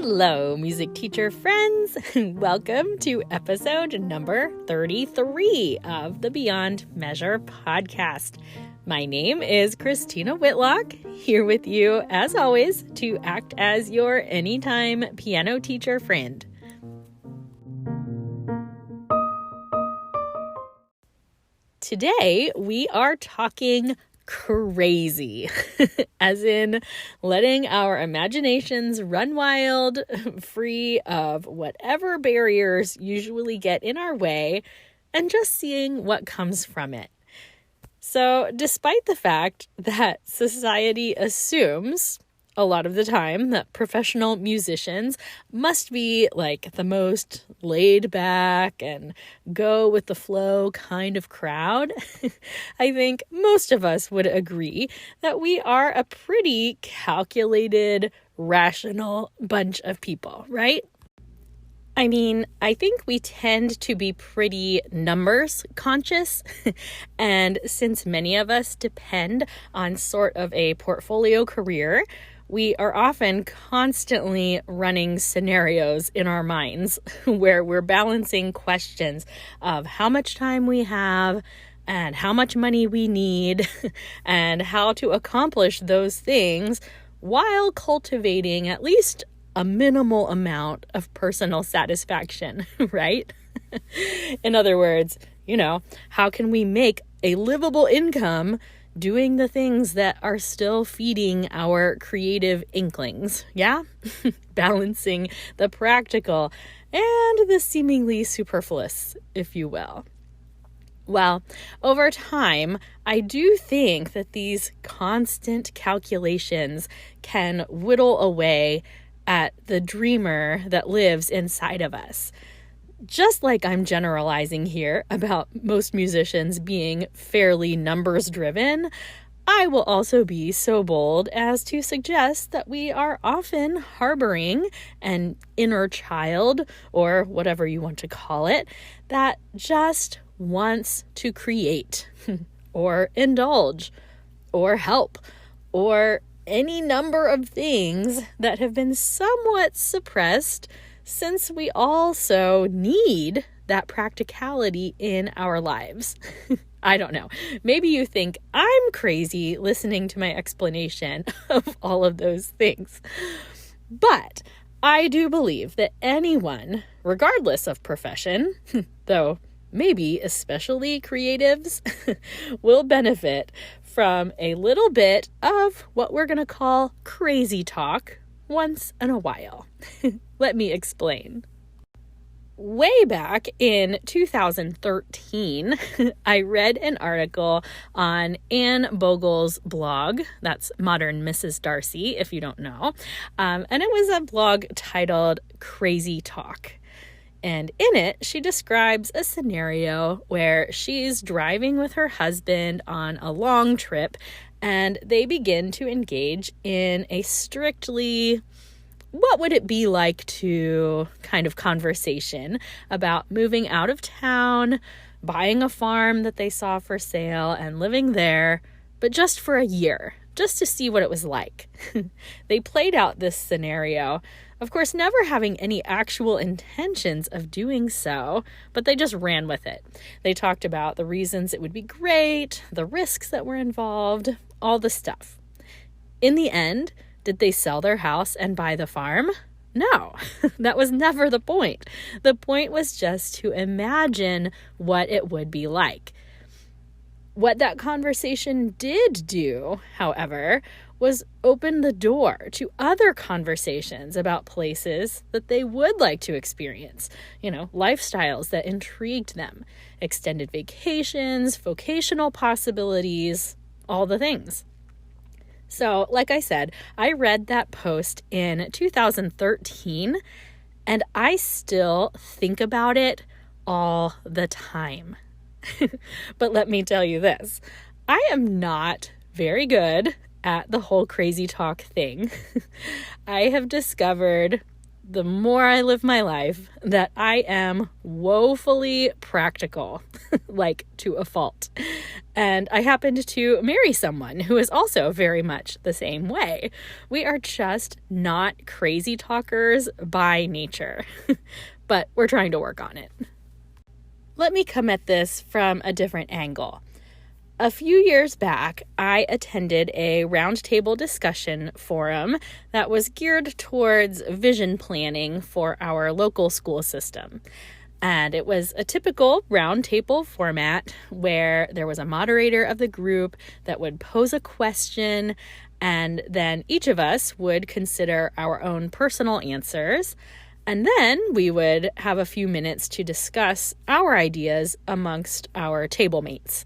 Hello, music teacher friends. Welcome to episode number 33 of the Beyond Measure podcast. My name is Christina Whitlock, here with you as always to act as your anytime piano teacher friend. Today we are talking crazy, as in letting our imaginations run wild, free of whatever barriers usually get in our way, and just seeing what comes from it. So, despite the fact that society assumes a lot of the time that professional musicians must be like the most laid back and go with the flow kind of crowd, I think most of us would agree that we are a pretty calculated, rational bunch of people, right? I mean, I think we tend to be pretty numbers conscious, and since many of us depend on sort of a portfolio career, we are often constantly running scenarios in our minds where we're balancing questions of how much time we have and how much money we need and how to accomplish those things while cultivating at least a minimal amount of personal satisfaction, right? In other words, how can we make a livable income doing the things that are still feeding our creative inklings, yeah? Balancing the practical and the seemingly superfluous, if you will. Well, over time, I do think that these constant calculations can whittle away at the dreamer that lives inside of us. Just like I'm generalizing here about most musicians being fairly numbers driven, I will also be so bold as to suggest that we are often harboring an inner child, or whatever you want to call it, that just wants to create, or indulge, or help, or any number of things that have been somewhat suppressed since we also need that practicality in our lives. I don't know. Maybe you think I'm crazy listening to my explanation of all of those things. But I do believe that anyone, regardless of profession, though maybe especially creatives, will benefit from a little bit of what we're going to call crazy talk once in a while. Let me explain. Way back in 2013, I read an article on Anne Bogle's blog. That's Modern Mrs. Darcy, if you don't know. And it was a blog titled Crazy Talk. And in it, she describes a scenario where she's driving with her husband on a long trip, and they begin to engage in a strictly what would it be like to kind of conversation about moving out of town, buying a farm that they saw for sale and living there, but just for a year, just to see what it was like. They played out this scenario, of course, never having any actual intentions of doing so, but they just ran with it. They talked about the reasons it would be great, the risks that were involved, all the stuff. In the end, did they sell their house and buy the farm? No, that was never the point. The point was just to imagine what it would be like. What that conversation did do, however, was open the door to other conversations about places that they would like to experience, lifestyles that intrigued them, extended vacations, vocational possibilities, all the things. So, like I said, I read that post in 2013, and I still think about it all the time. But let me tell you this, I am not very good at the whole crazy talk thing. I have discovered the more I live my life that I am woefully practical, like to a fault. And I happened to marry someone who is also very much the same way. We are just not crazy talkers by nature, but we're trying to work on it. Let me come at this from a different angle. A few years back, I attended a roundtable discussion forum that was geared towards vision planning for our local school system. And it was a typical roundtable format where there was a moderator of the group that would pose a question, and then each of us would consider our own personal answers. And then we would have a few minutes to discuss our ideas amongst our table mates.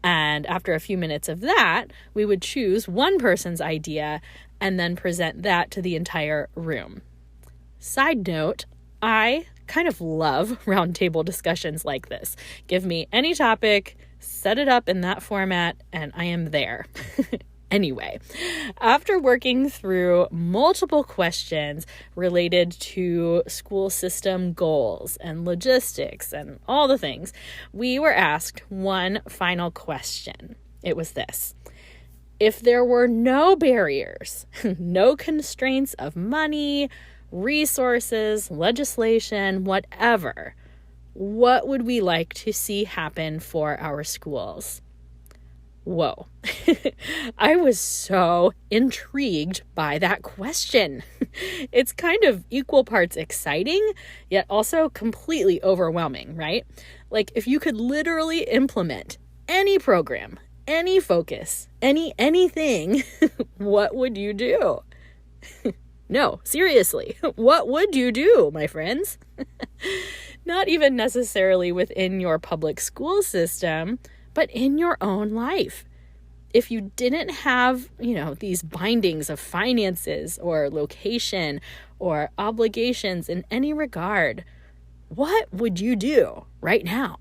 And after a few minutes of that, we would choose one person's idea and then present that to the entire room. Side note, I kind of love roundtable discussions like this. Give me any topic, set it up in that format, and I am there. Anyway, after working through multiple questions related to school system goals and logistics and all the things, we were asked one final question. It was this: if there were no barriers, no constraints of money, resources, legislation, whatever, what would we like to see happen for our schools? Whoa. I was so intrigued by that question. It's kind of equal parts exciting, yet also completely overwhelming, right? Like, if you could literally implement any program, any focus, anything, what would you do? No, seriously, what would you do, my friends? Not even necessarily within your public school system, but in your own life. If you didn't have, these bindings of finances or location or obligations in any regard, what would you do right now?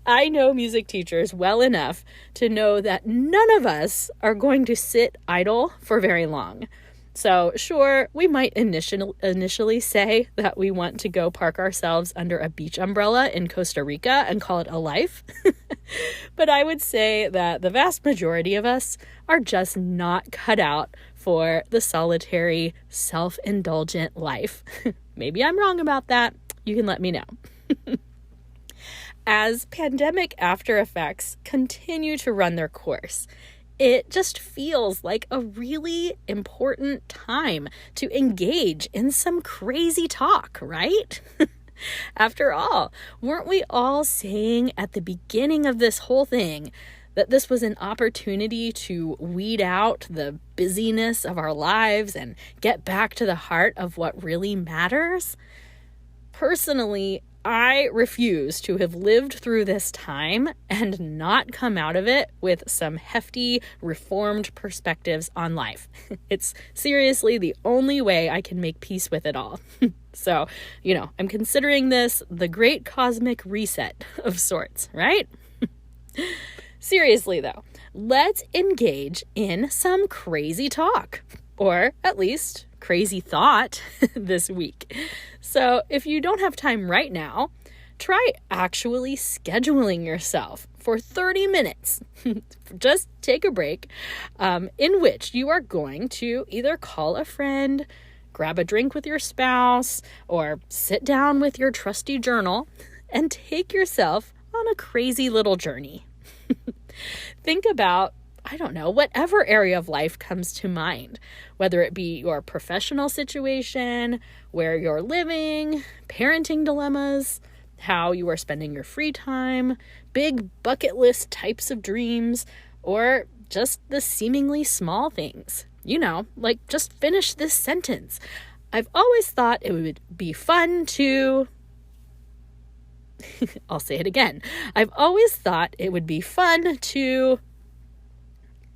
I know music teachers well enough to know that none of us are going to sit idle for very long. So sure, we might initially say that we want to go park ourselves under a beach umbrella in Costa Rica and call it a life. But I would say that the vast majority of us are just not cut out for the solitary, self-indulgent life. Maybe I'm wrong about that. You can let me know. As pandemic after effects continue to run their course, it just feels like a really important time to engage in some crazy talk, right? After all, weren't we all saying at the beginning of this whole thing that this was an opportunity to weed out the busyness of our lives and get back to the heart of what really matters? Personally, I refuse to have lived through this time and not come out of it with some hefty, reformed perspectives on life. It's seriously the only way I can make peace with it all. So, I'm considering this the great cosmic reset of sorts, right? Seriously, though, let's engage in some crazy talk, or at least crazy thought this week. So if you don't have time right now, try actually scheduling yourself for 30 minutes. Just take a break in which you are going to either call a friend, grab a drink with your spouse, or sit down with your trusty journal and take yourself on a crazy little journey. Think about whatever area of life comes to mind, whether it be your professional situation, where you're living, parenting dilemmas, how you are spending your free time, big bucket list types of dreams, or just the seemingly small things. Like just finish this sentence. I've always thought it would be fun to... I'll say it again. I've always thought it would be fun to...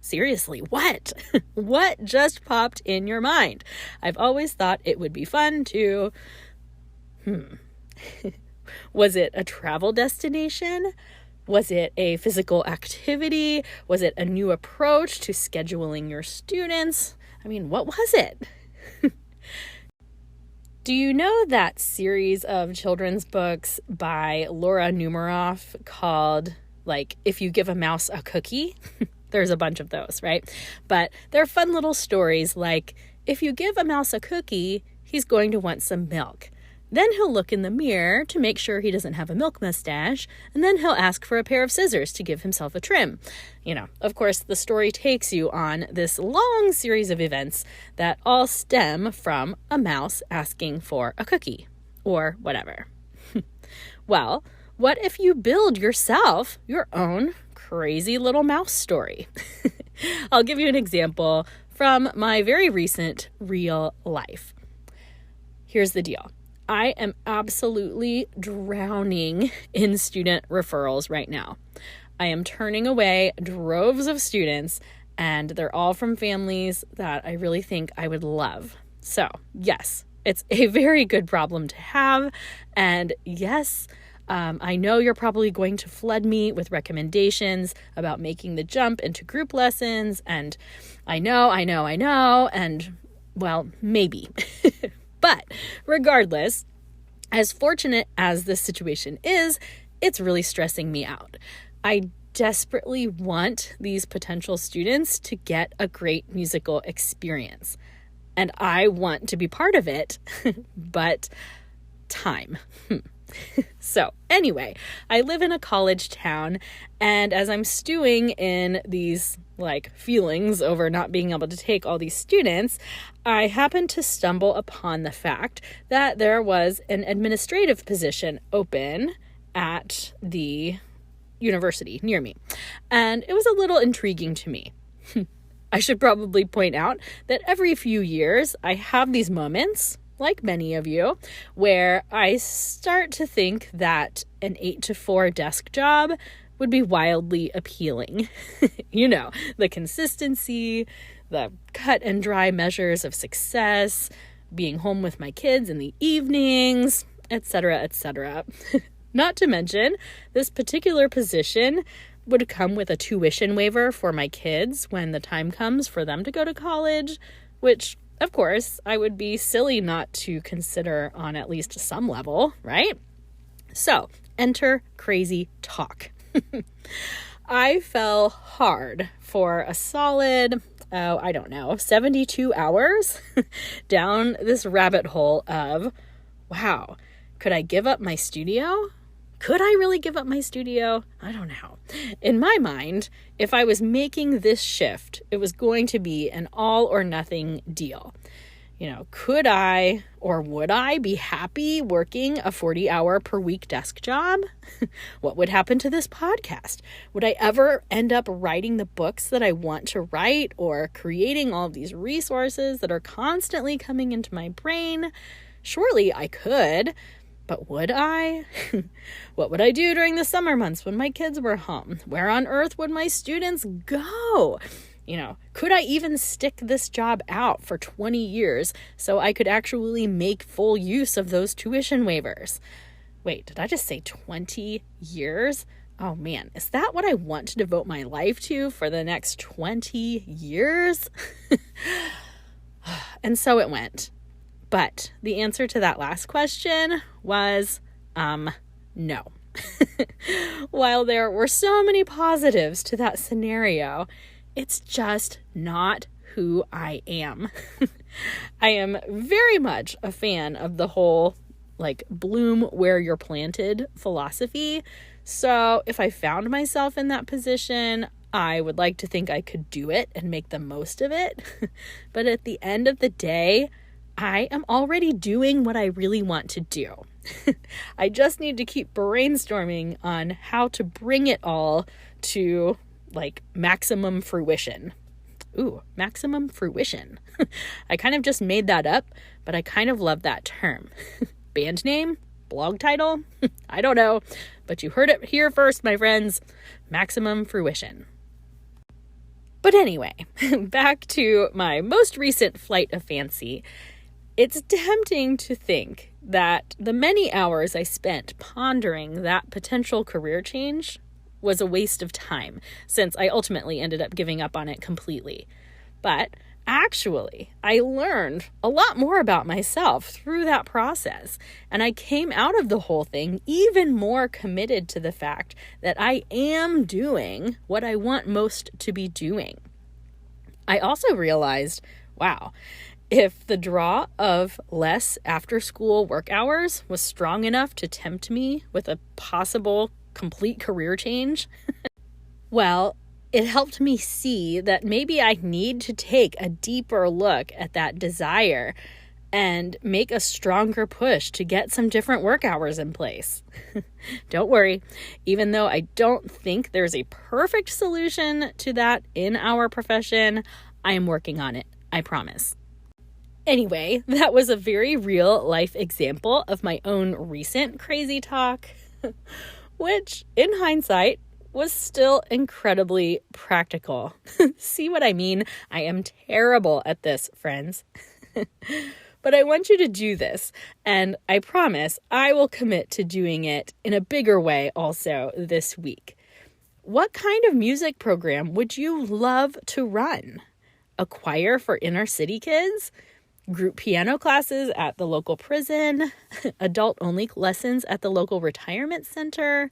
Seriously, what? What just popped in your mind? I've always thought it would be fun to... Was it a travel destination? Was it a physical activity? Was it a new approach to scheduling your students? What was it? Do you know that series of children's books by Laura Numeroff called, like, If You Give a Mouse a Cookie? There's a bunch of those, right? But they're fun little stories like, if you give a mouse a cookie, he's going to want some milk. Then he'll look in the mirror to make sure he doesn't have a milk mustache, and then he'll ask for a pair of scissors to give himself a trim. You know, of course, the story takes you on this long series of events that all stem from a mouse asking for a cookie, or whatever. Well, what if you build yourself your own crazy little mouse story? I'll give you an example from my very recent real life. Here's the deal. I am absolutely drowning in student referrals right now. I am turning away droves of students, and they're all from families that I really think I would love. So, yes, it's a very good problem to have. And yes, I know you're probably going to flood me with recommendations about making the jump into group lessons. And I know. And, well, maybe. But regardless, as fortunate as this situation is, it's really stressing me out. I desperately want these potential students to get a great musical experience. And I want to be part of it, but time. So anyway, I live in a college town, and as I'm stewing in these feelings over not being able to take all these students, I happened to stumble upon the fact that there was an administrative position open at the university near me, and it was a little intriguing to me. I should probably point out that every few years I have these moments, like many of you, where I start to think that an 8-to-4 desk job would be wildly appealing. You know, the consistency, the cut and dry measures of success, being home with my kids in the evenings, etc., etc. Not to mention, this particular position would come with a tuition waiver for my kids when the time comes for them to go to college, which, of course, I would be silly not to consider on at least some level, right? So, enter crazy talk. I fell hard for a solid, 72 hours down this rabbit hole of, wow, could I give up my studio? Could I really give up my studio? I don't know. In my mind, if I was making this shift, it was going to be an all or nothing deal. You know, could I or would I be happy working a 40-hour per week desk job? What would happen to this podcast? Would I ever end up writing the books that I want to write or creating all of these resources that are constantly coming into my brain? Surely I could. But would I? What would I do during the summer months when my kids were home? Where on earth would my students go? You know, could I even stick this job out for 20 years so I could actually make full use of those tuition waivers? Wait, did I just say 20 years? Oh man, is that what I want to devote my life to for the next 20 years? And so it went. But the answer to that last question was, no. While there were so many positives to that scenario, it's just not who I am. I am very much a fan of the whole, bloom where you're planted philosophy. So if I found myself in that position, I would like to think I could do it and make the most of it. But at the end of the day, I am already doing what I really want to do. I just need to keep brainstorming on how to bring it all to, maximum fruition. Ooh, maximum fruition. I kind of just made that up, but I kind of love that term. Band name? Blog title? I don't know, but you heard it here first, my friends. Maximum fruition. But anyway, back to my most recent flight of fancy. It's tempting to think that the many hours I spent pondering that potential career change was a waste of time, since I ultimately ended up giving up on it completely. But Actually, I learned a lot more about myself through that process, and I came out of the whole thing even more committed to the fact that I am doing what I want most to be doing. I also realized, wow, if the draw of less after-school work hours was strong enough to tempt me with a possible complete career change, well, it helped me see that maybe I need to take a deeper look at that desire and make a stronger push to get some different work hours in place. Don't worry, even though I don't think there's a perfect solution to that in our profession, I am working on it, I promise. Anyway, that was a very real life example of my own recent crazy talk, which in hindsight was still incredibly practical. See what I mean? I am terrible at this, friends. But I want you to do this, and I promise I will commit to doing it in a bigger way also this week. What kind of music program would you love to run? A choir for inner city kids? Group piano classes at the local prison? Adult-only lessons at the local retirement center?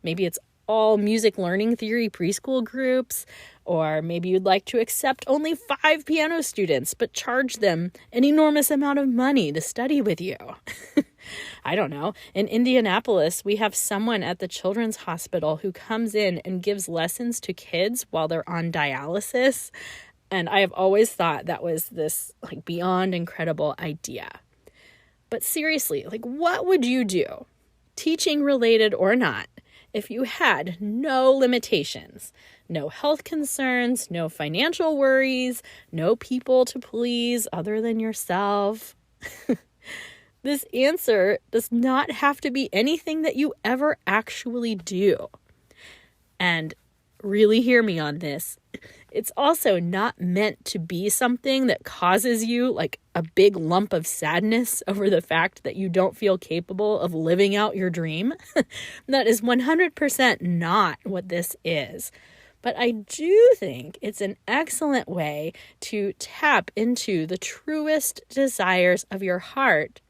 Maybe it's all music learning theory preschool groups, or maybe you'd like to accept only 5 piano students, but charge them an enormous amount of money to study with you. I don't know. In Indianapolis, we have someone at the Children's Hospital who comes in and gives lessons to kids while they're on dialysis. And I have always thought that was this beyond incredible idea. But seriously, what would you do, teaching related or not, if you had no limitations, no health concerns, no financial worries, no people to please other than yourself? This answer does not have to be anything that you ever actually do. And really hear me on this. It's also not meant to be something that causes you a big lump of sadness over the fact that you don't feel capable of living out your dream. That is 100% not what this is. But I do think it's an excellent way to tap into the truest desires of your heart,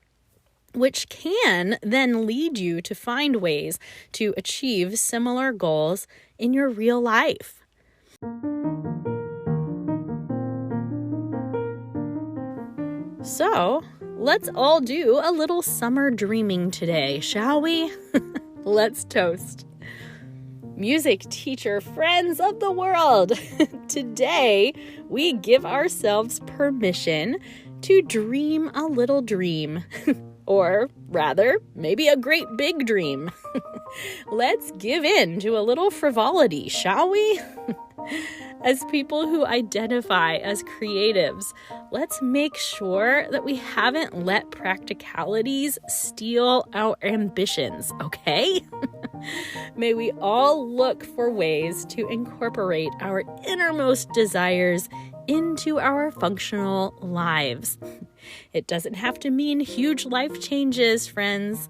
which can then lead you to find ways to achieve similar goals in your real life. So, let's all do a little summer dreaming today, shall we? Let's toast. Music teacher friends of the world, today we give ourselves permission to dream a little dream. Or rather, maybe a great big dream. Let's give in to a little frivolity, shall we? As people who identify as creatives, let's make sure that we haven't let practicalities steal our ambitions, okay? May we all look for ways to incorporate our innermost desires into our functional lives. It doesn't have to mean huge life changes, friends.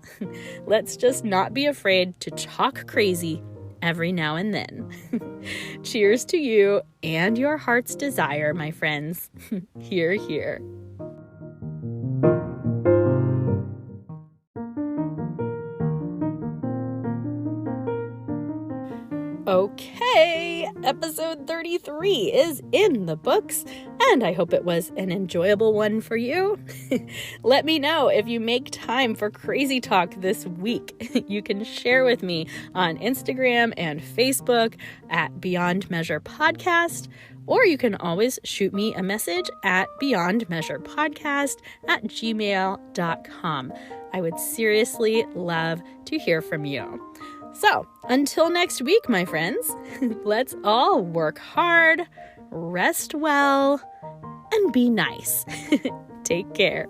Let's just not be afraid to talk crazy every now and then. Cheers to you and your heart's desire, my friends. Hear, hear. Okay, episode 33 is in the books, and I hope it was an enjoyable one for you. Let me know if you make time for Crazy Talk this week. You can share with me on Instagram and Facebook at Beyond Measure Podcast, or you can always shoot me a message at beyondmeasurepodcast@gmail.com. I would seriously love to hear from you. So, until next week, my friends, let's all work hard, rest well, and be nice. Take care.